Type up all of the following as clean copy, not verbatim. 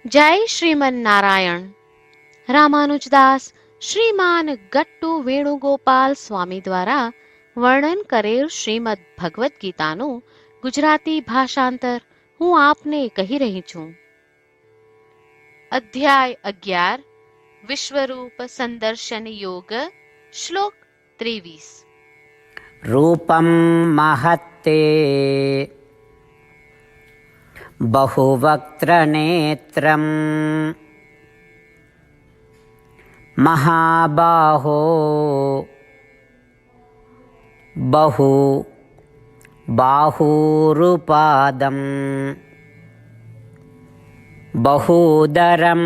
જય શ્રીમન નારાયણ. રામાનુજદાસ શ્રીમાન ગટ્ટુ વેણુગોપાલ સ્વામી દ્વારા વર્ણન કરેલ શ્રીમદ ભગવદ્ ગીતાનું ગુજરાતી ભાષાંતર હું આપને કહી રહી છું. અધ્યાય 11 વિશ્વરૂપ સંદર્શન યોગ. શ્લોક 23. રૂપમ મહત્તે બહુવક્ત્રનેત્રમ મહાબાહો બહુ બાહુરુપાદમ બહુદરમ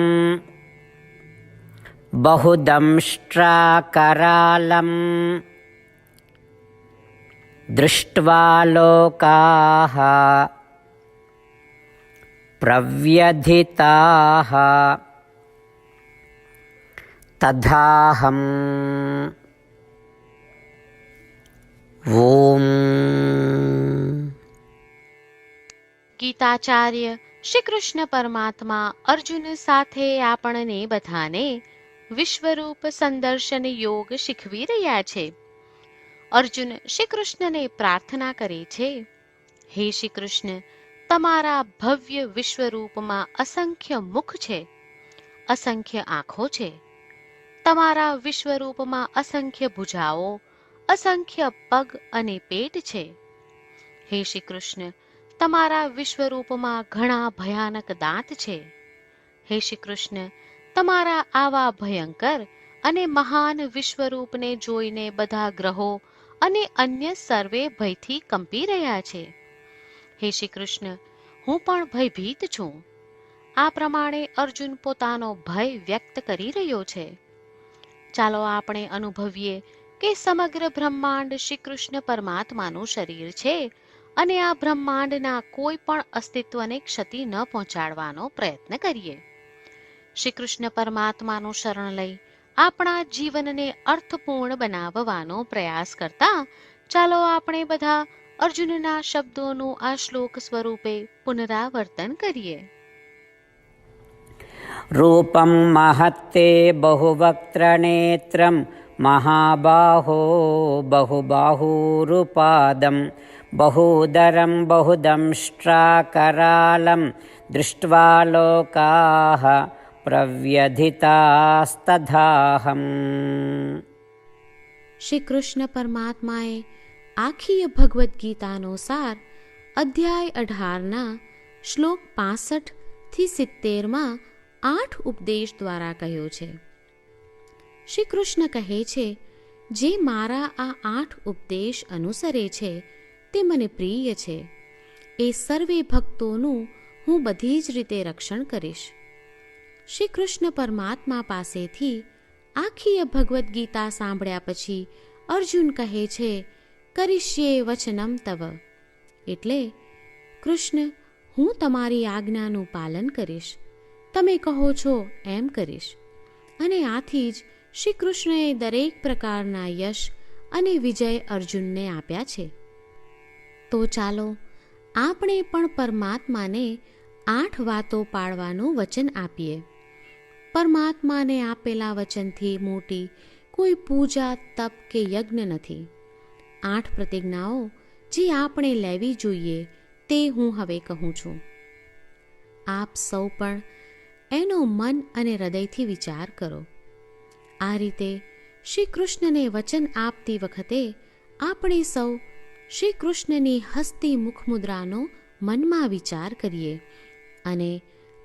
બહુદંષ્ટ્રાકરાલમ દૃષ્ટ્વા લોકાઃ પ્રવ્યધિતાઃ તથાહમ. ઓમ. ગીતાચાર્ય શ્રી કૃષ્ણ પરમાત્મા અર્જુન સાથે આપણને બધાને વિશ્વરૂપ સંદર્શન યોગ શીખવી રહ્યા છે. અર્જુન શ્રી કૃષ્ણને પ્રાર્થના કરે છે, હે શ્રી કૃષ્ણ, તમારા ભવ્ય વિશ્વરૂપમાં અસંખ્ય મુખ છે, અસંખ્ય આંખો છે. તમારા વિશ્વરૂપમાં અસંખ્ય ભુજાઓ, અસંખ્ય પગ અને પેટ છે. હે શ્રી કૃષ્ણ, તમારા વિશ્વરૂપમાં ઘણા ભયાનક દાંત છે. હે શ્રી કૃષ્ણ, તમારા આવા ભયંકર અને મહાન વિશ્વરૂપને જોઈને બધા ગ્રહો અને અન્ય સર્વે ભયથી કંપી રહ્યા છે. હે શ્રી કૃષ્ણ, હું પણ ભયભીત છું. આ પ્રમાણે અર્જુન પોતાનો ભય વ્યક્ત કરી રહ્યો છે. ચાલો આપણે અનુભવીએ કે સમગ્ર બ્રહ્માંડ શ્રી કૃષ્ણ પરમાત્માનું શરીર છે અને આ બ્રહ્માંડના કોઈ પણ અસ્તિત્વને ક્ષતિ ન પહોંચાડવાનો પ્રયત્ન કરીએ. શ્રી કૃષ્ણ પરમાત્માનું શરણ લઈ આપણા જીવનને અર્થપૂર્ણ બનાવવાનો પ્રયાસ કરતા ચાલો આપણે બધા અર્જુનના શબ્દોનું આ શ્લોક સ્વરૂપે પુનરાવર્તન કરીએ. રૂપમ મહત્તે બહુવક્ત્રનેત્રમ મહાબાહો બહુબાહુરુપાદમ બહુદરમ બહુદંષ્ટ્રાકરાલમ દૃષ્ટ્વા લોકાઃ પ્રવ્યધિતાસ્તથાહમ. શ્રી કૃષ્ણ પરમાત્માએ આખી ભગવદ્ ગીતાનો સાર અધ્યાય 18ના શ્લોક 65 થી 70માં 8 ઉપદેશ દ્વારા કહ્યો છે. શ્રી કૃષ્ણ કહે છે, જે મારા આ 8 ઉપદેશ અનુસરે છે તે મને પ્રિય છે. એ સર્વે ભક્તોનું હું બધી જ રીતે રક્ષણ કરીશ. શ્રી કૃષ્ણ પરમાત્મા પાસેથી આખી ભગવદ્ ગીતા સાંભળ્યા પછી અર્જુન કહે છે, કરિષ્યે વચનમ તવ, એટલે કૃષ્ણ, હું તમારી આજ્ઞાનું પાલન કરીશ, તમે કહો છો એમ કરીશ. અને આથી જ શ્રી કૃષ્ણએ દરેક પ્રકારના યશ અને વિજય અર્જુનને આપ્યા છે. તો ચાલો આપણે પણ પરમાત્માને 8 વાતો પાળવાનું વચન આપીએ. પરમાત્માને આપેલા વચનથી મોટી કોઈ પૂજા, તપ કે યજ્ઞ નથી. 8 પ્રતિજ્ઞાઓ જે આપણે લેવી જોઈએ તે હું હવે કહું છું. આપ સૌ પણ એનો મન અને હૃદયથી વિચાર કરો. આ રીતે શ્રી કૃષ્ણને વચન આપતી વખતે આપણે સૌ શ્રી કૃષ્ણની હસતી મુખમુદ્રાનો મનમાં વિચાર કરીએ અને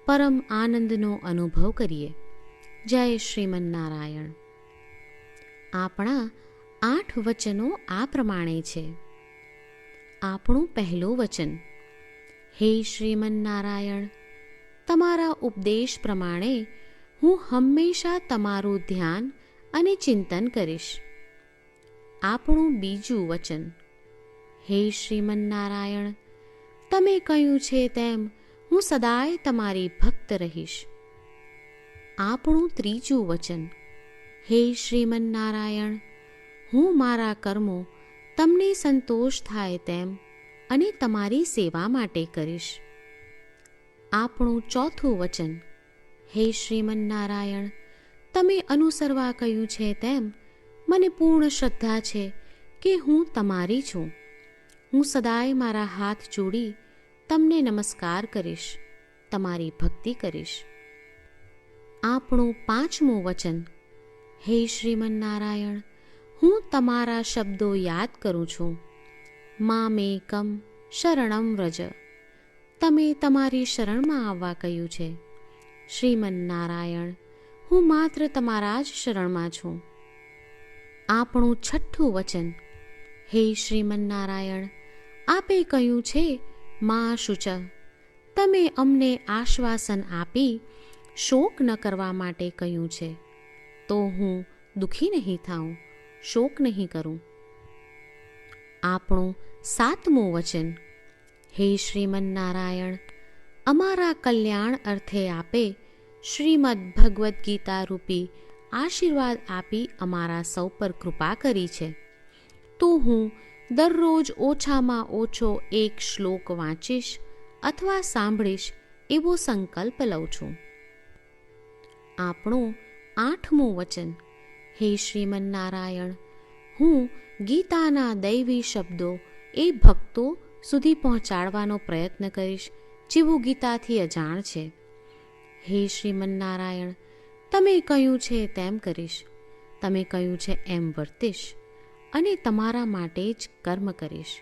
પરમ આનંદનો અનુભવ કરીએ. જય શ્રીમન નારાયણ. આપણા 8 વચનો આ પ્રમાણે છે. આપણું પહેલું વચન, હે શ્રીમન નારાયણ, તમારા ઉપદેશ પ્રમાણે હું હંમેશા તમારું ધ્યાન અને ચિંતન કરીશ. આપણું બીજું વચન, હે શ્રીમન નારાયણ, તમે કહ્યું છે તેમ હું સદાય તમારી ભક્ત રહીશ. આપણું ત્રીજું વચન, હે શ્રીમન નારાયણ, હું મારા કર્મો તમને સંતોષ થાય તેમ અને તમારી સેવા માટે કરીશ. આપણું ચોથું વચન, હે શ્રીમન્નારાયણ, તમે અનુસરવા કહ્યું છે તેમ મને પૂર્ણ શ્રદ્ધા છે કે હું તમારી છું. હું સદાય મારા હાથ જોડી તમને નમસ્કાર કરીશ, તમારી ભક્તિ કરીશ. આપણું 5મું વચન. હે શ્રીમન્નારાયણ, હું તમારા શબ્દો યાદ કરું છું. મામેકમ શરણમ વ્રજ. તમે તમારી શરણમાં આવવા કહ્યું છે. શ્રીમન્નારાયણ, હું માત્ર તમારા જ શરણમાં છું. આપણું 6થું વચન. હે શ્રીમન્નારાયણ, આપે કહ્યું છે મા શુચ. તમે અમને આશ્વાસન આપી શોક ન કરવા માટે કહ્યું છે, તો હું દુઃખી નહીં થાઉં, શોક નહીં કરું. આપણું 7મું વચન. હે શ્રીમન્નારાયણ, અમારા કલ્યાણ અર્થે આપે શ્રીમદ્ ભગવદ્ ગીતા રૂપી આશીર્વાદ આપી અમારા સૌ પર કૃપા કરી છે, તો હું દરરોજ ઓછામાં ઓછો 1 શ્લોક વાંચીશ અથવા સાંભળીશ એવો સંકલ્પ લઉં છું. આપણું 8મું વચન. હે શ્રીમન્નારાયણ, હું ગીતાના દૈવી શબ્દો એ ભક્તો સુધી પહોંચાડવાનો પ્રયત્ન કરીશ જેઓ ગીતાથી અજાણ છે. હે શ્રીમન્નારાયણ, તમે કહ્યું છે તેમ કરીશ, તમે કહ્યું છે એમ વર્તીશ અને તમારા માટે જ કર્મ કરીશ.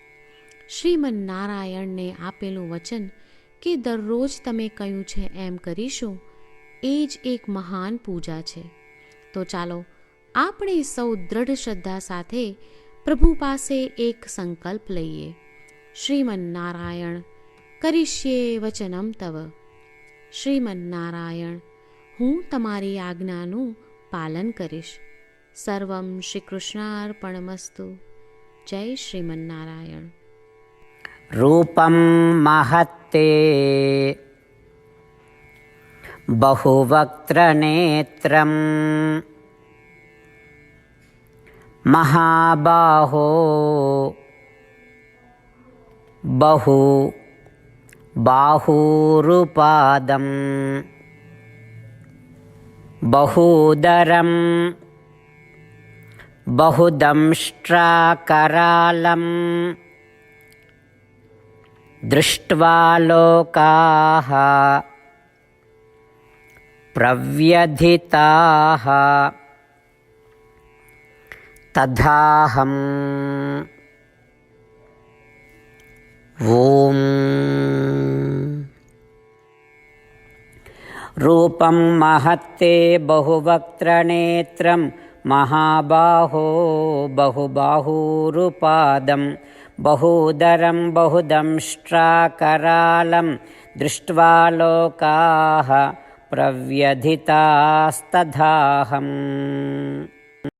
શ્રીમન્નારાયણને આપેલું વચન કે દરરોજ તમે કહ્યું છે એમ કરીશું, એ જ એક મહાન પૂજા છે. તો ચાલો આપણે સૌ દ્રઢ શ્રદ્ધા સાથે પ્રભુ પાસે એક સંકલ્પ લઈએ. શ્રીમન્નારાયણ, કરીશ્યે વચનમ તવ. શ્રીમન્નારાયણ, હું તમારી આજ્ઞાનું પાલન કરીશ. સર્વમ શ્રી કૃષ્ણાર્પણમસ્તુ. જય શ્રીમન્નારાયણ. રૂપમ મહત્તે બહુવક્ત્રનેત્રમ મહાબાહો બહુ બાહુરુપાદમ બહુદરમ બહુદંષ્ટ્રાકરાલમ દૃષ્ટ્વા લોકાઃ પ્રવ્યધિતાઃ તથાહમ. ઓમ. રૂપમ મહત્તે બહુવક્ત્રનેત્રમ મહાબાહો બહુબાહુરુપાદમ બહુદરમ બહુદંષ્ટ્રાકરાલમ દૃષ્ટ્વા લોકાઃ પ્રવ્યધિતાસ્તથાહમ.